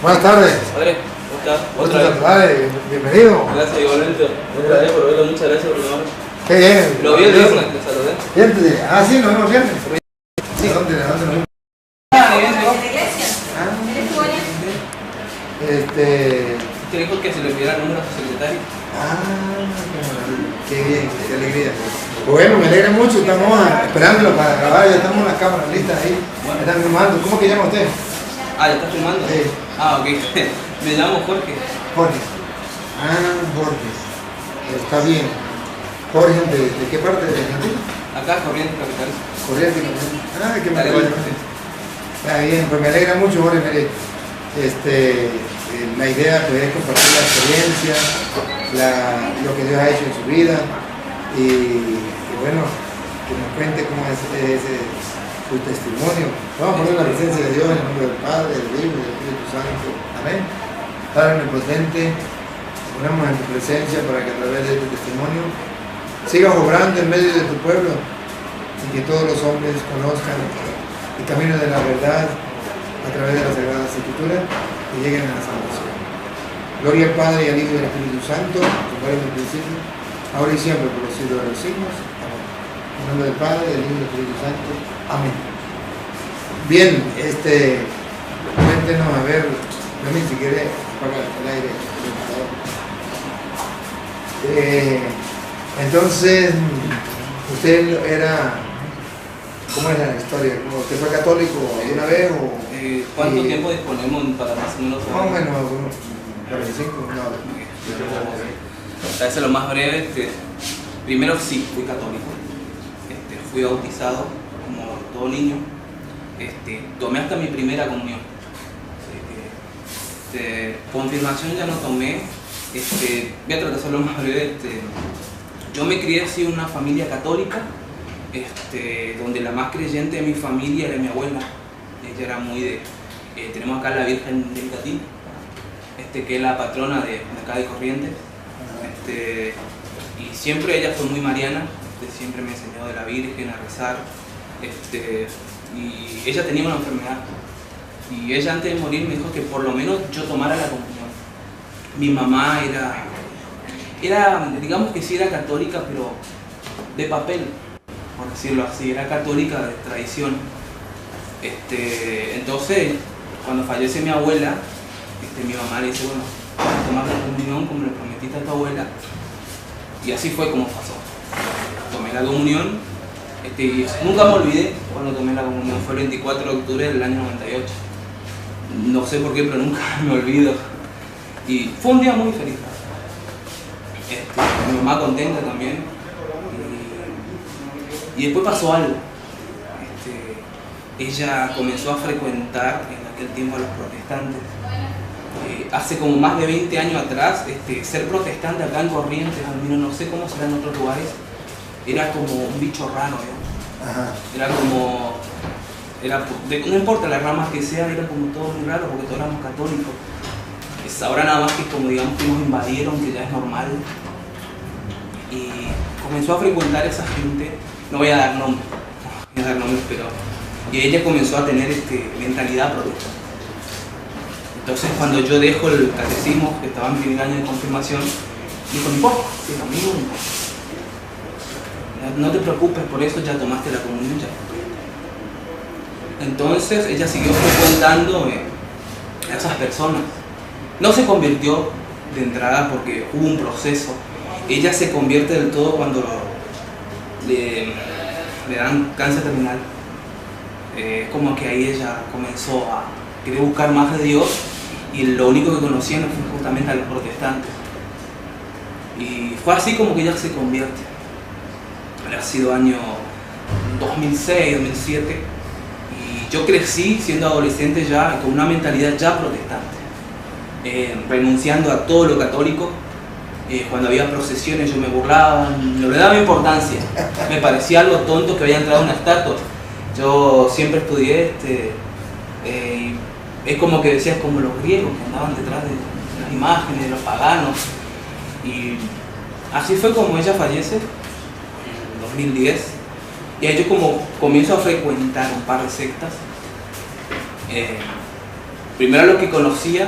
Buenas tardes. Padre, ¿cómo estás? Otra vez. Padre, bienvenido. Gracias, igualmente. Otra vez por verlo, muchas gracias por llamar. Qué bien. Lo vi el viernes, te saludé. Viernes. Ah, sí, nos vemos viernes. Sí, ¿dónde nos vemos? Ah, bien, ¿En la iglesia? Ah, ¿Eres tú allá? Te dijo que se le enviara el número a su secretario. qué bien, qué alegría. Bueno, me alegra mucho, estamos esperándolo para grabar, ya estamos en las cámaras listas ahí. Están filmando. ¿Cómo que llama usted? Ah, ¿ya estás filmando? Sí. Ah, ok. Me llamo Jorge. Jorge. Jorge. Está bien. Jorge, ¿de qué parte de Argentina? Acá, Corrientes Capital. Corrientes. Que me vaya. Está bien, pues me alegra mucho, Jorge. Mire, la idea pues, es compartir la experiencia, lo que Dios ha hecho en su vida y bueno, que nos cuente cómo es su testimonio. Vamos a poner la presencia de Dios en el nombre del Padre, del Hijo y del Espíritu Santo. Amén. Padre omnipotente, ponemos en tu presencia para que a través de tu testimonio sigas obrando en medio de tu pueblo y que todos los hombres conozcan el camino de la verdad a través de las Sagradas Escrituras y lleguen a la salvación. Gloria al Padre y al Hijo y al Espíritu Santo, como era en el principio, ahora y siempre, por los siglos de los siglos. Amén. En nombre del Padre, del Hijo y del Espíritu Santo. Amén. Bien, cuéntenos, a ver, también si quiere apagar el aire. Entonces, usted era, ¿cómo era la historia? ¿Usted fue católico alguna vez? ¿Cuánto tiempo disponemos para más o menos? Más o menos, 45, no. Para ser lo más breve, primero sí, fui católico. Fui bautizado como todo niño. Tomé hasta mi primera comunión. Confirmación ya no tomé. Voy a tratar de hacerlo más breve. Yo me crié así en una familia católica, donde la más creyente de mi familia era mi abuela. Ella era muy de... tenemos acá la Virgen del Catí, que es la patrona de acá de Corrientes. Y siempre ella fue muy mariana, siempre me enseñó de la Virgen a rezar. Y ella tenía una enfermedad. Y ella antes de morir me dijo que por lo menos yo tomara la comunión. Mi mamá era, digamos que sí era católica, pero de papel, por decirlo así, era católica de tradición. Entonces, cuando fallece mi abuela, mi mamá le dice, bueno, tomar la comunión como le prometiste a tu abuela. Y así fue como pasó. Tomé la comunión, y nunca me olvidé cuando tomé la comunión, fue el 24 de octubre del año 98. No sé por qué, pero nunca me olvido. Y fue un día muy feliz. Mi mamá contenta también. Y después pasó algo. Ella comenzó a frecuentar en aquel tiempo a los protestantes. Hace como más de 20 años atrás, ser protestante acá en Corrientes, al menos no sé cómo será en otros lugares, era como un bicho raro, ¿no? Ajá. Era como... no importa las ramas que sea, era como todo muy raro porque todos éramos católicos. Ahora nada más que como digamos que nos invadieron, que ya es normal. Y comenzó a frecuentar a esa gente, no voy a dar nombres, pero... Y ella comenzó a tener mentalidad protestante. Entonces cuando yo dejo el catecismo, que estaba en primer año de confirmación, dijo, no importa, si es amigo, no importa. No te preocupes por eso, ya tomaste la comunión ya. Entonces ella siguió frecuentando a esas personas. No se convirtió de entrada porque hubo un proceso. Ella se convierte del todo cuando le dan cáncer terminal. Como que ahí ella comenzó a querer buscar más de Dios y lo único que conocían fue justamente a los protestantes. Y fue así como que ella se convierte. Ha sido año 2006, 2007 y yo crecí siendo adolescente ya con una mentalidad ya protestante, renunciando a todo lo católico. Cuando había procesiones yo me burlaba, no le daba importancia, me parecía algo tonto que había entrado una estatua. Yo siempre estudié, es como que decías como los griegos que andaban detrás de las imágenes de los paganos. Y así fue como ella fallece en 2010. Y ahí yo como comienzo a frecuentar un par de sectas. primero lo que conocía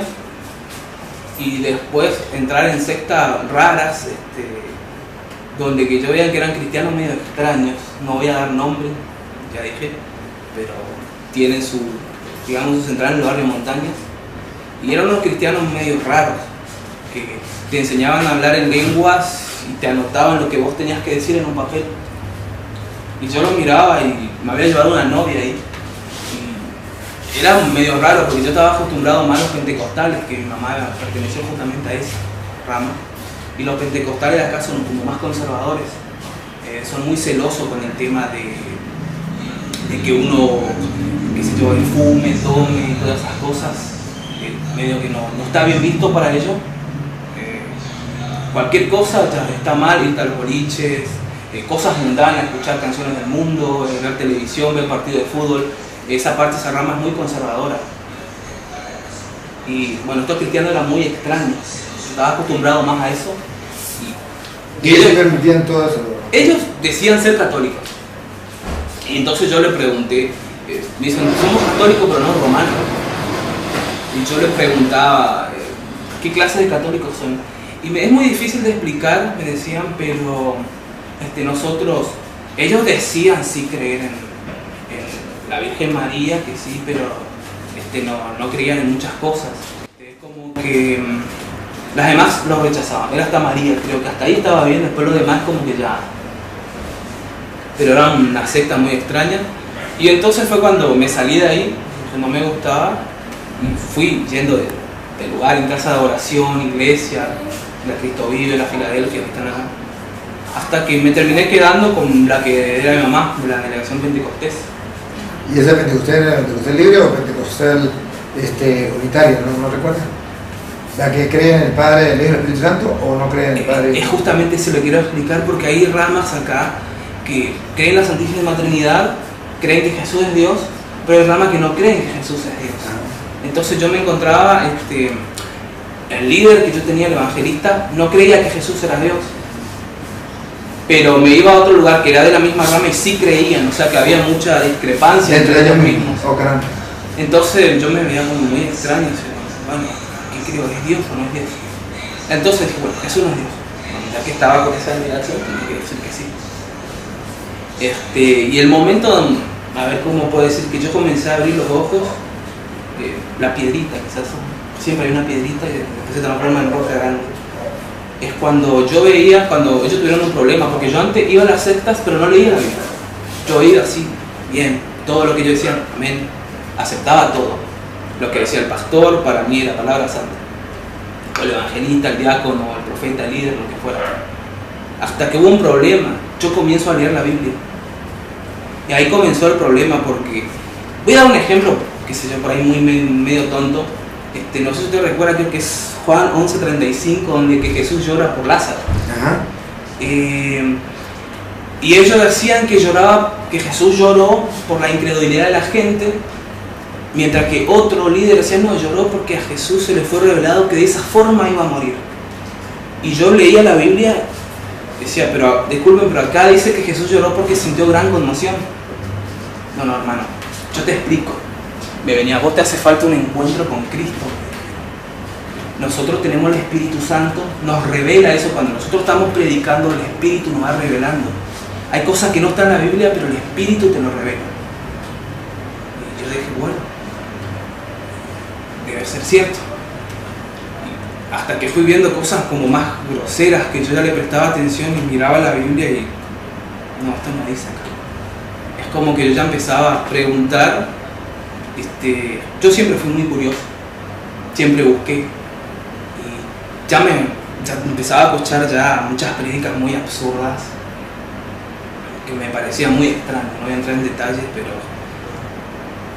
y después entrar en sectas raras, donde que yo veía que eran cristianos medio extraños. No voy a dar nombre, ya dije, pero tienen su, digamos, su central en el barrio Montañas. Y eran unos cristianos medio raros, que te enseñaban a hablar en lenguas y te anotaban lo que vos tenías que decir en un papel. Y yo lo miraba y me había llevado una novia ahí. Y era medio raro porque yo estaba acostumbrado más a los pentecostales, que mi mamá perteneció justamente a esa rama. Y los pentecostales de acá son como más conservadores. Son muy celosos con el tema de que uno, qué sé yo, fume, tome y todas esas cosas. Medio que no está bien visto para ellos. Cualquier cosa ya está mal, irte a los boliches, cosas mundanas, escuchar canciones del mundo, ver televisión, ver partidos de fútbol. Esa parte, esa rama es muy conservadora. Y bueno, estos cristianos eran muy extraños. Estaba acostumbrado más a eso. ¿Y ellos permitían todo eso? Ellos decían ser católicos. Y entonces yo le pregunté, me dicen, somos católicos pero no romanos. Y yo le preguntaba, ¿qué clase de católicos son? Y es muy difícil de explicar, me decían, pero nosotros, ellos decían sí creer en la Virgen María, que sí, pero no creían en muchas cosas. Es como que las demás los rechazaban, era hasta María, creo que hasta ahí estaba bien, después lo demás como que ya... Pero era una secta muy extraña. Y entonces fue cuando me salí de ahí, que no me gustaba, y fui yendo de lugar en casa de oración, iglesia, la Cristo Vive, la Filadelfia, que están acá, hasta que me terminé quedando con la que era mi mamá, de la delegación Pentecostés. ¿Y ese Pentecostés era Pentecostés libre o Pentecostés unitario? ¿No recuerdas? ¿La que cree en el Padre, el Hijo y el Espíritu Santo o no cree en el Padre? Es justamente eso lo quiero explicar, porque hay ramas acá que creen en la Santísima Trinidad, creen que Jesús es Dios, pero hay ramas que no creen que Jesús es Dios. Entonces yo me encontraba, el líder que yo tenía, el evangelista, no creía que Jesús era Dios. Pero me iba a otro lugar que era de la misma rama y sí creían, o sea que había mucha discrepancia entre ellos mismos. Oh, entonces yo me veía como muy extraño, bueno, ¿qué creo? ¿Es Dios o no es Dios? Entonces dije, bueno, Jesús no es Dios. Bueno, ya que estaba con esa admiración, tenía que decir que sí. Y el momento, a ver cómo puedo decir, que yo comencé a abrir los ojos, la piedrita, quizás siempre hay una piedrita y después se transforma en roca grande. Es cuando yo veía, cuando ellos tuvieron un problema, porque yo antes iba a las sectas pero no leía la Biblia. Yo iba así, bien, todo lo que yo decía, amén, aceptaba todo. Lo que decía el pastor, para mí era palabra santa. O el evangelista, el diácono, el profeta, el líder, lo que fuera. Hasta que hubo un problema, yo comienzo a leer la Biblia. Y ahí comenzó el problema porque, voy a dar un ejemplo, que sé yo, por ahí muy medio tonto. No sé si usted recuerda, creo que es Juan 11:35, donde que Jesús llora por Lázaro. Ajá. Y ellos decían que Jesús lloró por la incredulidad de la gente, mientras que otro líder decía, no, lloró porque a Jesús se le fue revelado que de esa forma iba a morir. Y yo leía la Biblia, decía, pero disculpen, pero acá dice que Jesús lloró porque sintió gran conmoción. No, hermano, yo te explico. Me venía, vos te hace falta un encuentro con Cristo. Nosotros tenemos el Espíritu Santo, nos revela eso. Cuando nosotros estamos predicando, el Espíritu nos va revelando. Hay cosas que no están en la Biblia, pero el Espíritu te lo revela. Y yo dije, bueno, debe ser cierto. Y hasta que fui viendo cosas como más groseras, que yo ya le prestaba atención y miraba la Biblia y no, esto no dice acá. Es como que yo ya empezaba a preguntar. Yo siempre fui muy curioso, siempre busqué y ya empezaba a escuchar ya muchas prédicas muy absurdas que me parecían muy extrañas. No voy a entrar en detalles, pero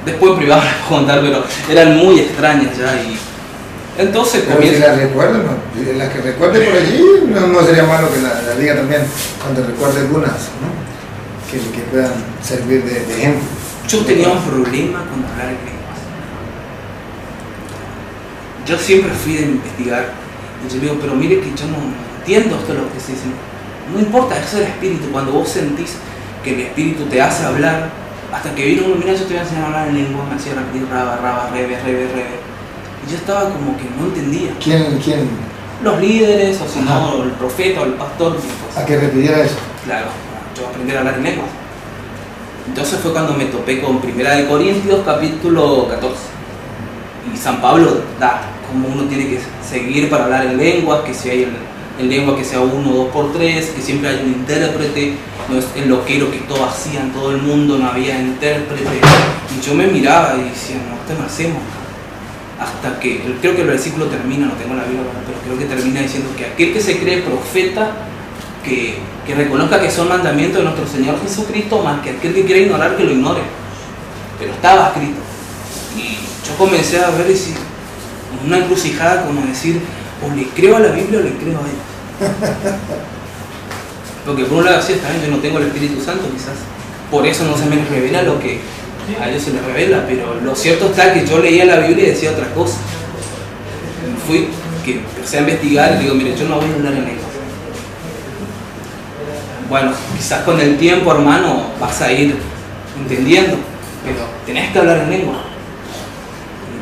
después en privado les puedo contar, pero eran muy extrañas ya. Y entonces pero si las recuerdo, ¿no? Las que recuerde por allí, no sería malo que la diga también cuando recuerde algunas, ¿no? que puedan servir de ejemplo. Yo tenía un problema con hablar en lenguas. Yo siempre fui de investigar. Y yo digo, pero mire que yo no entiendo esto lo que se dice. No importa, eso es el Espíritu. Cuando vos sentís que el Espíritu te hace hablar, hasta que vino uno, mira, yo te voy a enseñar a hablar en lengua, me hacía repetir raba, rebe. Y yo estaba como que no entendía. ¿Quién? Los líderes, o si no, el profeta o el pastor. Pues, ¿A que repitiera eso? Claro, yo aprendí a hablar en lenguas. Entonces fue cuando me topé con 1 Corintios capítulo 14. Y San Pablo da cómo uno tiene que seguir para hablar en lenguas, que si hay en lengua que sea 1 o 2 por 3, que siempre hay un intérprete, no es el loquero que todo hacían, todo el mundo, no había intérprete. Y yo me miraba y decía, no, esto no hacemos. Hasta que, creo que el versículo termina, no tengo la Biblia, pero creo que termina diciendo que aquel que se cree profeta, que reconozca que son mandamientos de nuestro Señor Jesucristo, más que aquel que quiera ignorar, que lo ignore. Pero estaba escrito. Y yo comencé a ver una encrucijada como decir, o le creo a la Biblia o le creo a ellos. Porque por un lado sí, está bien, yo no tengo el Espíritu Santo quizás. Por eso no se me revela lo que a ellos se les revela, pero lo cierto está que yo leía la Biblia y decía otra cosa. Que empecé a investigar y digo, mire, yo no voy a hablar en lenguas. Bueno, quizás con el tiempo, hermano, vas a ir entendiendo, pero tenés que hablar en lengua.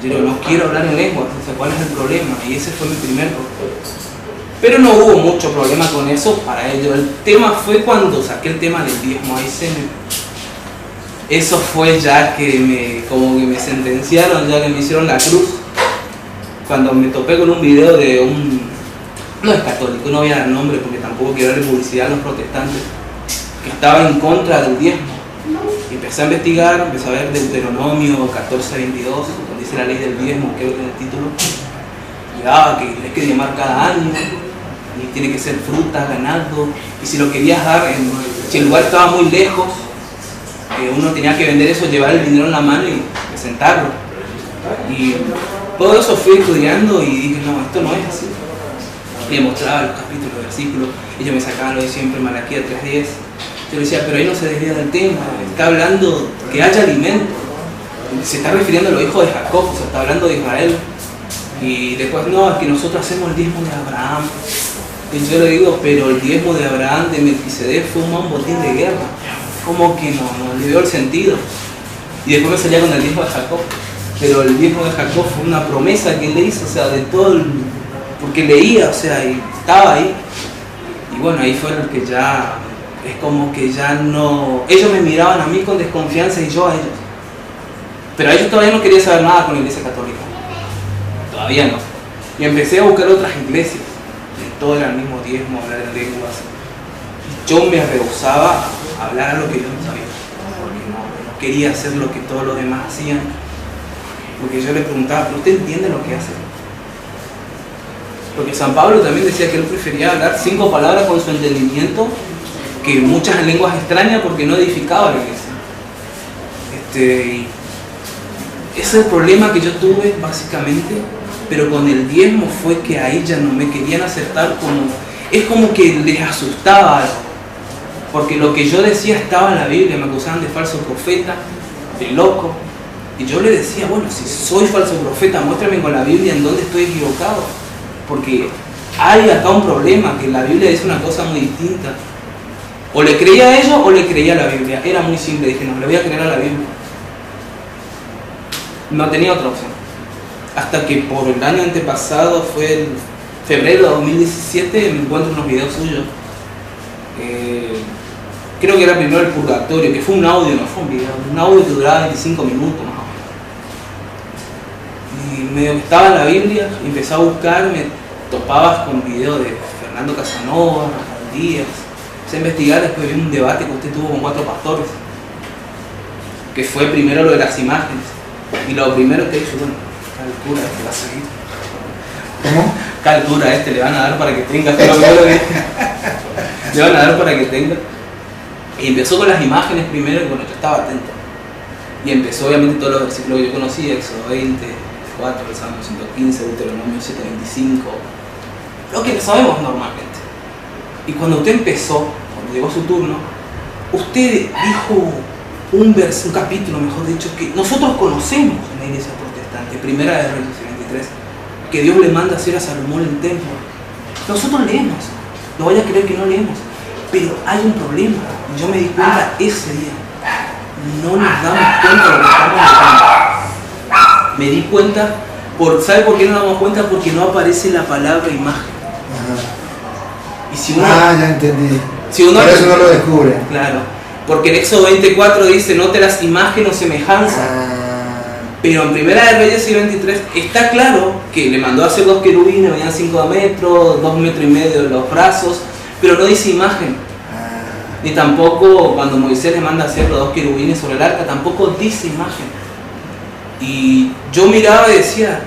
Y yo no quiero hablar en lengua, entonces ¿cuál es el problema? Y ese fue mi primer problema. Pero no hubo mucho problema con eso para ellos. El tema fue cuando saqué el tema del diezmo. Ahí eso fue ya que como que me sentenciaron, ya que me hicieron la cruz. Cuando me topé con un video de no es católico, no voy a dar nombre porque tampoco quiero darle publicidad a los protestantes, que estaba en contra del diezmo. Y empecé a investigar, empecé a ver Deuteronomio 14:22, donde dice la ley del diezmo, creo que en el título. Y daba que hay que diezmar cada año, y tiene que ser fruta, ganado, y si lo querías dar, si el lugar estaba muy lejos, uno tenía que vender eso, llevar el dinero en la mano y presentarlo. Y todo eso fui estudiando y dije, no, esto no es así. Le mostraba los capítulos, los versículos, ellos me sacaban lo de siempre, Malaquías 3:10. Yo le decía, pero ahí no se desvía del tema, está hablando que haya alimento. Se está refiriendo a los hijos de Jacob, se está hablando de Israel. Y después, no, es que nosotros hacemos el diezmo de Abraham. Y yo le digo, pero el diezmo de Abraham, de Melquisedec, fue un botín de guerra. Como que no le dio el sentido. Y después me salía con el diezmo de Jacob. Pero el diezmo de Jacob fue una promesa que él le hizo, o sea, de todo porque leía, o sea, y estaba ahí. Y bueno, ahí fue el que ya, es como que ya no, ellos me miraban a mí con desconfianza y yo a ellos. Pero ellos todavía no querían saber nada con la iglesia católica. Todavía no. Y empecé a buscar otras iglesias. Y todo era el mismo diezmo, hablar en lenguas. Y yo me rehusaba a hablar a lo que yo no sabía. Porque no quería hacer lo que todos los demás hacían. Porque yo le preguntaba, ¿pero usted entiende lo que hace? Porque San Pablo también decía que él prefería hablar 5 palabras con su entendimiento que muchas en lenguas extrañas porque no edificaba la iglesia. Y ese es el problema que yo tuve básicamente, pero con el diezmo fue que ahí ya no me querían aceptar es como que les asustaba algo. Porque lo que yo decía estaba en la Biblia, me acusaban de falso profeta, de loco. Y yo le decía, bueno, si soy falso profeta, muéstrame con la Biblia en dónde estoy equivocado. Porque hay acá un problema, que la Biblia dice una cosa muy distinta. O le creía a ellos o le creía a la Biblia. Era muy simple, dije, no, le voy a creer a la Biblia. No tenía otra opción. Hasta que por el año antepasado, fue en febrero de 2017, me encuentro unos videos suyos. Creo que era primero el Purgatorio, que fue un audio, no fue un video, un audio que duraba 25 minutos más o menos. Y medio que estaba en la Biblia, empecé a buscar, me topabas con videos de Fernando Casanova, Rafael Díaz. Empecé a investigar, después vi un debate que usted tuvo con 4 pastores, que fue primero lo de las imágenes. Y lo primero que hizo, bueno, calcula va a seguir. ¿Cómo? Calcula le van a dar para que tenga. Le van a dar para que tenga. Y empezó con las imágenes primero y bueno, yo estaba atento. Y empezó obviamente todos los versículos que yo conocía, Éxodo 20, 4, el Salmo 115, Deuteronomio 7:25, lo que sabemos normalmente. Y cuando usted empezó, cuando llegó su turno, usted dijo un capítulo, mejor dicho, que nosotros conocemos en la iglesia protestante, Primera de Reyes 23, que Dios le manda hacer a Salomón el templo. Nosotros leemos, no vaya a creer que no leemos, pero hay un problema. Yo me di cuenta ese día, no nos damos cuenta de lo que estamos haciendo. Me di cuenta ¿Sabe por qué no nos damos cuenta? Porque no aparece la palabra imagen. Ajá. Y si uno, Ya entendí. Si uno, por eso no lo descubre. Claro, porque en Éxodo 24 dice, no te las imagen o semejanza. Pero en Primera de Reyes y 23 está claro que le mandó a hacer 2 querubines, medían 5 metros, 2,5 metros los brazos, pero no dice imagen. Ni tampoco cuando Moisés le manda a hacer los 2 querubines sobre el arca, tampoco dice imagen. Y yo miraba y decía,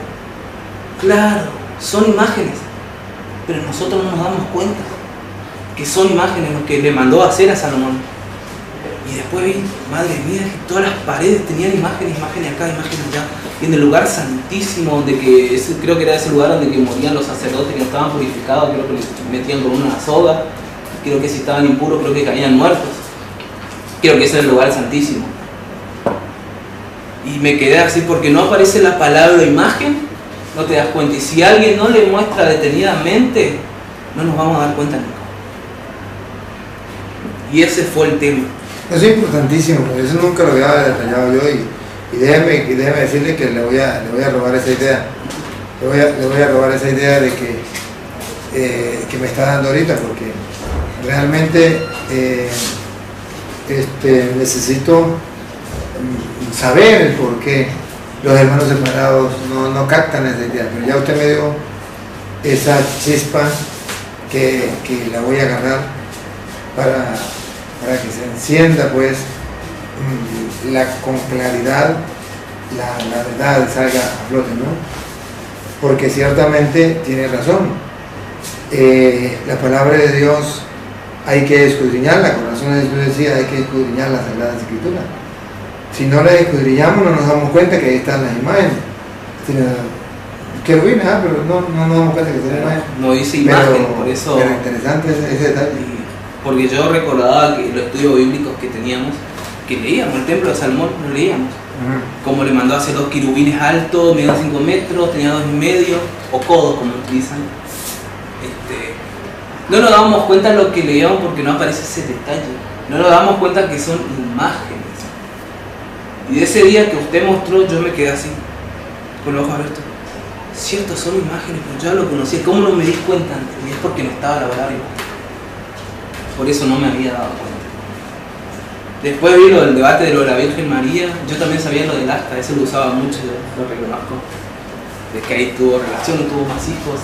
claro, son imágenes, pero nosotros no nos damos cuenta que son imágenes lo que le mandó a hacer a Salomón. Y después vi, madre mía, que todas las paredes tenían imágenes acá, imágenes allá. Y en el lugar santísimo, donde creo que era ese lugar donde morían los sacerdotes que no estaban purificados, creo que les metían con una soga. Creo que si estaban impuros, creo que caían muertos. Creo que ese es el lugar santísimo. Y me quedé así porque no aparece la palabra imagen, no te das cuenta. Y si alguien no le muestra detenidamente, no nos vamos a dar cuenta nunca. Y ese fue el tema. Eso es importantísimo, eso nunca lo había detallado yo y déjeme decirle que le voy a robar esa idea. Le voy a robar esa idea de que me está dando ahorita, porque realmente necesito saber el por qué los hermanos separados no captan esa idea, pero ya usted me dio esa chispa que la voy a agarrar para que se encienda pues con claridad la verdad salga a flote, ¿no? Porque ciertamente tiene razón. La palabra de Dios hay que escudriñarla, con razón Jesús decía, hay que escudriñar las Sagradas Escrituras. Si no las escudriñamos no nos damos cuenta que ahí están las imágenes. Querubines, pero no nos damos cuenta que son imágenes. No dice imagen, por eso. Pero interesante ese detalle. Porque yo recordaba que los estudios bíblicos que teníamos, que leíamos el templo de Salomón, lo leíamos. Como le mandó a hacer 2 querubines altos, medían 5 metros, tenía 2,5, o codos como utilizan. No nos dábamos cuenta de lo que leíamos porque no aparece ese detalle. No nos damos cuenta que son imágenes. Y de ese día que usted mostró, yo me quedé así, con los ojos abiertos. Cierto, son imágenes, pero yo lo conocía. ¿Cómo no me di cuenta antes? Y es porque no estaba la verdad. Por eso no me había dado cuenta. Después vi lo del debate de lo de la Virgen María. Yo también sabía lo del asta, eso lo usaba mucho, yo lo reconozco. De que ahí tuvo relación, tuvo más hijos.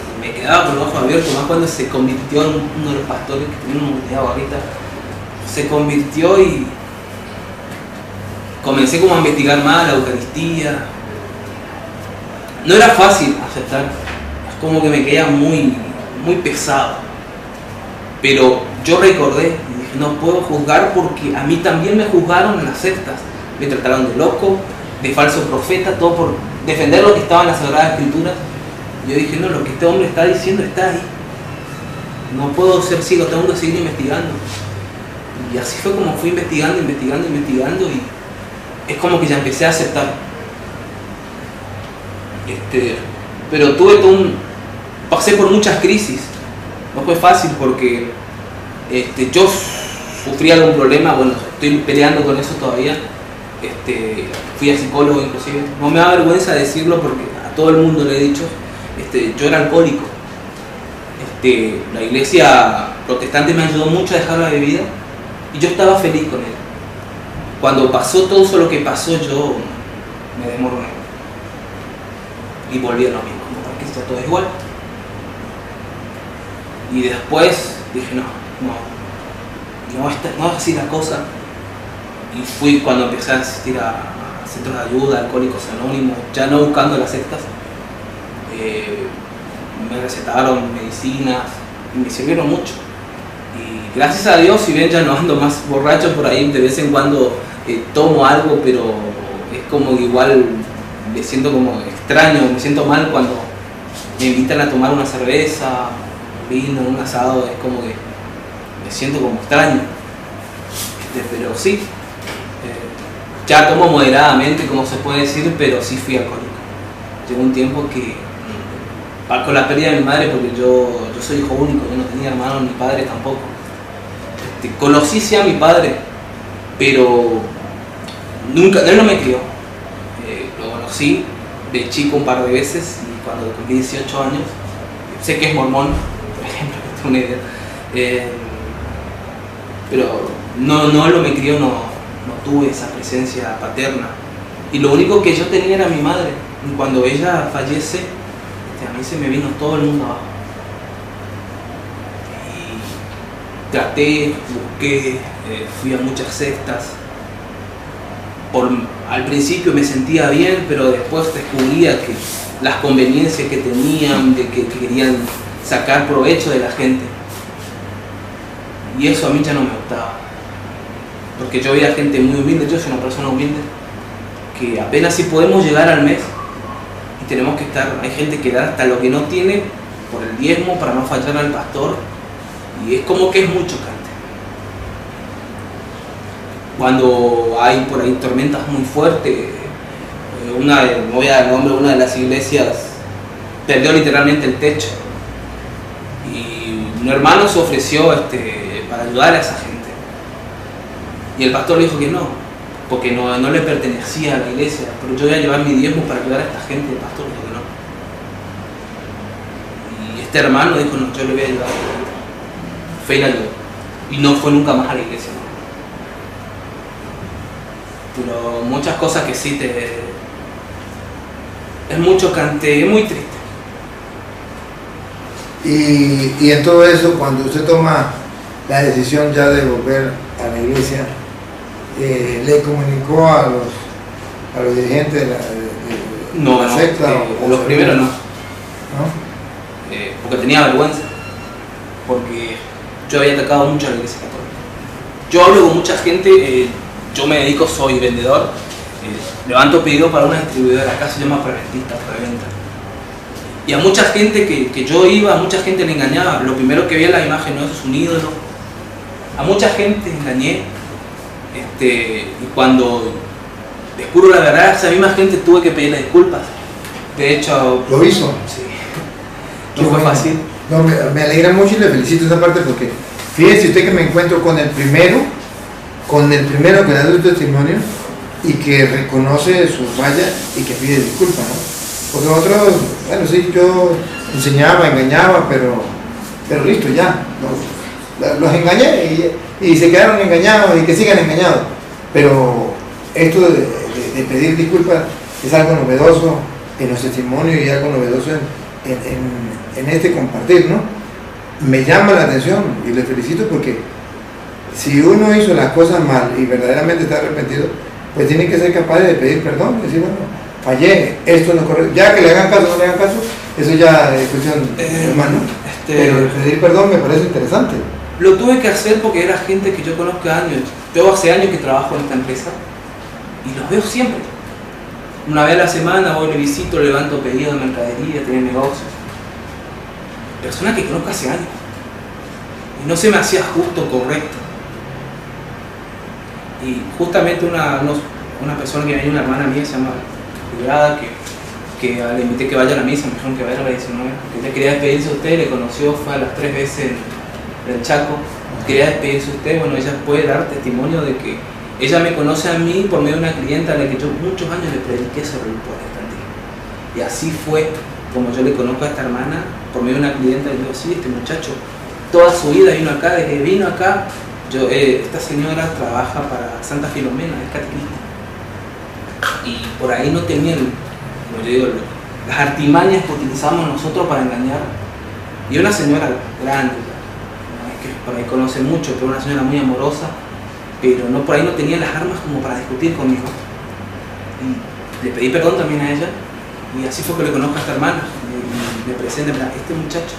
Y me quedaba con los ojos abiertos, más cuando se convirtió en uno de los pastores que tenía una multidad ahorita. Se convirtió y comencé como a investigar más la Eucaristía. No era fácil aceptar, es como que me quedaba muy pesado. Pero yo recordé y dije, no puedo juzgar porque a mí también me juzgaron en las sectas. Me trataron de loco, de falso profeta, todo por defender lo que estaba en las Sagradas Escrituras. Yo dije, no, lo que este hombre está diciendo está ahí. No puedo ser ciego, tengo que seguir investigando. Y así fue como fui investigando y es como que ya empecé a aceptar. Pero pasé por muchas crisis. No fue fácil porque yo sufrí algún problema, bueno, estoy peleando con eso todavía. Fui a psicólogo inclusive. No me da vergüenza decirlo porque a todo el mundo le he dicho, yo era alcohólico. La iglesia protestante me ayudó mucho a dejar la bebida y yo estaba feliz con él. Cuando pasó todo eso lo que pasó, yo me desmoroné y volví a lo mismo, porque está todo igual. Y después dije, no es así la cosa. Y fui cuando empecé a asistir a centros de ayuda, Alcohólicos Anónimos, ya no buscando las sectas. Me recetaron medicinas y me sirvieron mucho. Y gracias a Dios, si bien ya no ando más borracho por ahí, de vez en cuando tomo algo, pero es como que igual me siento como extraño, me siento mal cuando me invitan a tomar una cerveza, vino, un asado, es como que me siento como extraño. Pero sí, ya tomo moderadamente, como se puede decir, pero sí fui alcohólico. Llegó un tiempo que, con la pérdida de mi madre, porque yo soy hijo único, yo no tenía hermanos ni padre tampoco. Conocí sí a mi padre, pero nunca, él no me crió. Lo conocí, de chico un par de veces y cuando cumplí 18 años, sé que es mormón, por ejemplo, no tengo una idea, pero no lo me crió, no tuve esa presencia paterna. Y lo único que yo tenía era mi madre. Y cuando ella fallece, a mí se me vino todo el mundo abajo. Y traté, busqué, fui a muchas sectas. Al principio me sentía bien, pero después descubría que las conveniencias que tenían, de que querían sacar provecho de la gente. Y eso a mí ya no me gustaba. Porque yo veía gente muy humilde, yo soy una persona humilde, que apenas si podemos llegar al mes y tenemos que estar, hay gente que da hasta lo que no tiene por el diezmo para no fallar al pastor, y es como que es muy chocante. Cuando hay por ahí tormentas muy fuertes, no voy a dar nombre, una de las iglesias perdió literalmente el techo y un hermano se ofreció para ayudar a esa gente y el pastor le dijo que no, porque no le pertenecía a la iglesia, pero yo voy a llevar mi diezmo para ayudar a esta gente. El pastor dijo que no, y este hermano dijo no, yo le voy a ayudar a esta gente. Fue y la ayudó y no fue nunca más a la iglesia, ¿no? Pero muchas cosas que sí es muy chocante, es muy triste. Y en todo eso, cuando usted toma la decisión ya de volver a la iglesia, ¿le comunicó a los dirigentes de la secta? Los primeros no. ¿No? Porque tenía vergüenza, porque yo había atacado mucho a la iglesia católica. Yo hablo con mucha gente, yo me dedico, soy vendedor, levanto pedido para una distribuidora, acá se llama Preventista, Preventa. Y a mucha gente que yo iba, a mucha gente le engañaba. Lo primero que veía en la imagen, no, eso es un ídolo. A mucha gente engañé. Y cuando descubro la verdad, a esa misma gente tuve que pedirle disculpas. De hecho... ¿Lo hizo? Sí. No fue fácil. No, me alegra mucho y le felicito esa parte porque fíjese usted que me encuentro con el primero que da el testimonio y que reconoce su falla y que pide disculpas, ¿no? Porque otros, bueno, sí, yo enseñaba, engañaba, pero listo, ya. Los engañé y se quedaron engañados y que sigan engañados. Pero esto de pedir disculpas es algo novedoso en los testimonios y algo novedoso en este compartir, ¿no? Me llama la atención y le felicito porque si uno hizo las cosas mal y verdaderamente está arrepentido, pues tiene que ser capaz de pedir perdón, decir, bueno, fallé, esto no es correcto, ya que le hagan caso o no le hagan caso, eso ya es cuestión humana. Pero pedir perdón me parece interesante. Lo tuve que hacer porque era gente que yo conozco años. Yo hace años que trabajo en esta empresa y los veo siempre. Una vez a la semana voy, le visito, levanto pedidos de mercadería, tiene negocios. Personas que conozco hace años. Y no se me hacía justo, correcto. Y justamente una persona que viene, una hermana mía, se llama Librada, que le invité que vaya a la misa, me dijeron que vaya a la 19, que ella quería despedirse de usted, le conoció, fue a las 3 veces en el Chaco, quería despedirse de usted. Bueno, ella puede dar testimonio de que ella me conoce a mí por medio de una clienta a la que yo muchos años le prediqué sobre el protestantismo. Y así fue como yo le conozco a esta hermana, por medio de una clienta. Le digo, sí, este muchacho toda su vida vino acá, desde que vino acá, esta señora trabaja para Santa Filomena, es catequista. Y por ahí no tenían, como yo digo, las artimañas que utilizamos nosotros para engañar. Y una señora grande, ¿no? Que por ahí conoce mucho, pero una señora muy amorosa, pero no, por ahí no tenía las armas como para discutir conmigo. Y le pedí perdón también a ella, y así fue que le conozco a esta hermana. Me presenté, este muchacho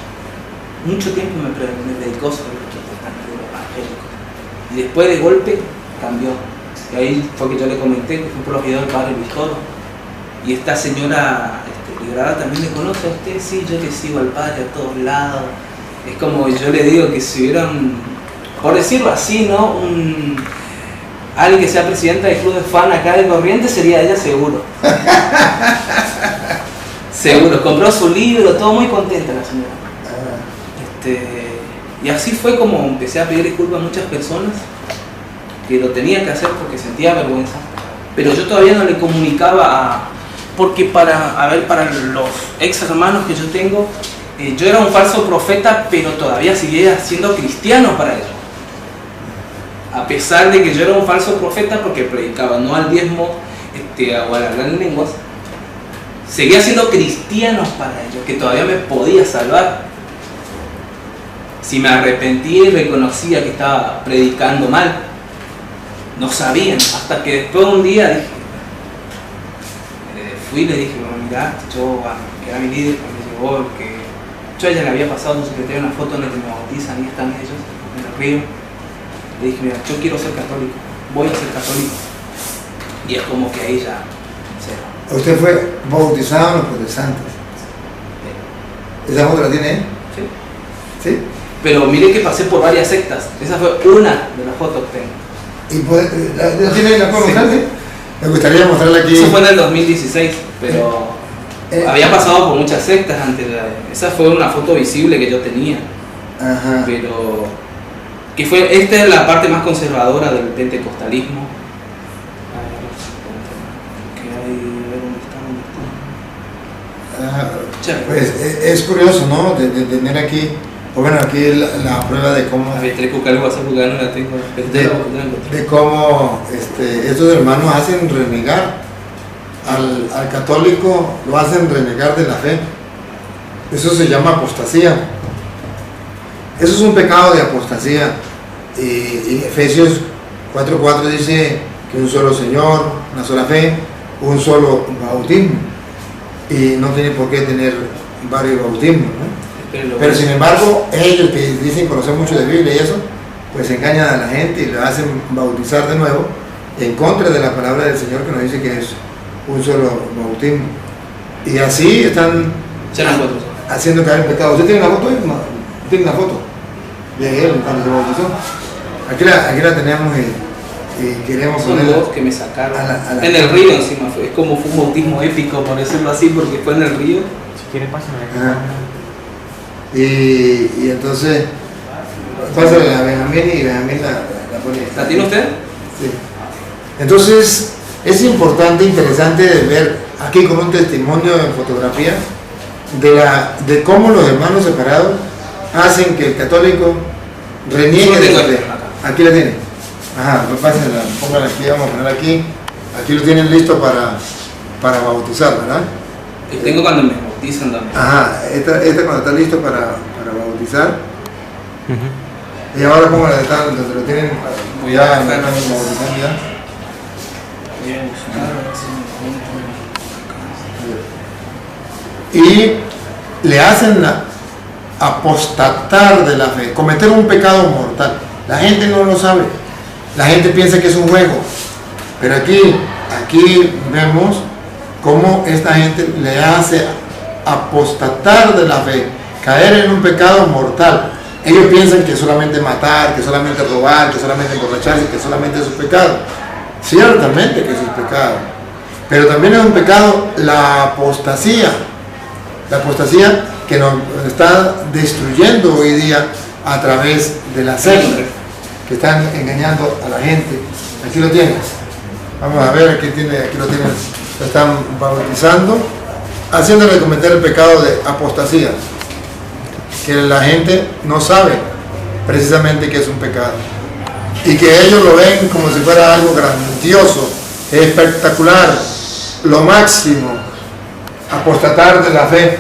mucho tiempo me predicó sobre los protestantes evangélicos, y después de golpe cambió. Y ahí fue que yo le comenté que fue por los videos del padre Luis Toro. Y esta señora Librada también le conoce a usted. Sí, yo le sigo al padre a todos lados. Es como yo le digo que si hubiera por decirlo así, ¿no? Alguien que sea presidenta del club de fan acá de Corrientes, sería ella seguro. Seguro, compró su libro, todo muy contenta la señora. Y así fue como empecé a pedir disculpas a muchas personas que lo tenía que hacer porque sentía vergüenza, pero yo todavía no le comunicaba porque para los ex hermanos que yo tengo, yo era un falso profeta, pero todavía seguía siendo cristiano para ellos. A pesar de que yo era un falso profeta porque predicaba no al diezmo o al hablar en lenguas, seguía siendo cristiano para ellos, que todavía me podía salvar. Si me arrepentía y reconocía que estaba predicando mal, no sabían, hasta que después un día dije, fui y le dije, bueno, mirá, que era mi líder, me llevó, que yo a ella le había pasado un secretario una foto donde me bautizan y están ellos en el río. Le dije, mira, yo quiero ser católico, voy a ser católico. Y es como que ahí ya cero. ¿Usted fue bautizado en los protestantes? ¿Esa foto la tiene él? Sí. ¿Sí? Pero mire que pasé por varias sectas. Esa fue una de las fotos que tengo. ¿Y la tiene la puedo mostrar? Sí. Me gustaría mostrarla aquí. Eso fue en el 2016, pero había pasado por muchas sectas antes. Esa fue una foto visible que yo tenía. Ajá. Pero esta es la parte más conservadora del pentecostalismo. Pues es curioso, ¿no? De tener aquí, bueno, aquí la prueba de cómo de cómo estos hermanos hacen renegar al católico, lo hacen renegar de la fe. Eso se llama apostasía. Eso es un pecado de apostasía. Y Efesios 4:4 dice que un solo Señor, una sola fe, un solo bautismo. Y no tiene por qué tener varios bautismos, ¿no? Pero sin embargo, ellos que dicen conocer mucho de Biblia y eso, pues engañan a la gente y le hacen bautizar de nuevo en contra de la palabra del Señor que nos dice que es un solo bautismo. Y así están haciendo caer en pecado. ¿Usted tiene una foto? ¿Tiene una foto de él cuando se bautizó? Aquí la tenemos y queremos son poner dos que me sacaron en el río encima. Es como fue un bautismo épico, por decirlo así, porque fue en el río. Si quiere pásenme. Y entonces pásale a Benjamín y Benjamín la pone. ¿La tiene usted? Sí. Entonces es importante, interesante de ver aquí con un testimonio en fotografía de cómo los hermanos separados hacen que el católico reniegue de la fe. Aquí la tiene. Ajá, pues pásenla, pónganla aquí, vamos a poner aquí. Aquí lo tienen listo para bautizar, ¿verdad? Yo tengo cuando me bautizan también. Ajá, esta cuando está listo para bautizar. Y ahora como la están, donde lo tienen, pues ya están bautizando ya. Y le hacen apostatar de la fe, cometer un pecado mortal. La gente no lo sabe. La gente piensa que es un juego, pero aquí vemos cómo esta gente le hace apostatar de la fe, caer en un pecado mortal. Ellos piensan que solamente matar, que solamente robar, que solamente emborracharse, que solamente es un pecado. Ciertamente que es un pecado, pero también es un pecado la apostasía que nos está destruyendo hoy día a través de la secta, que están engañando a la gente. Aquí lo tienes. Vamos a ver, aquí lo tienen. Lo están bautizando, haciéndole cometer el pecado de apostasía, que la gente no sabe precisamente que es un pecado, y que ellos lo ven como si fuera algo grandioso, espectacular, lo máximo, apostatar de la fe.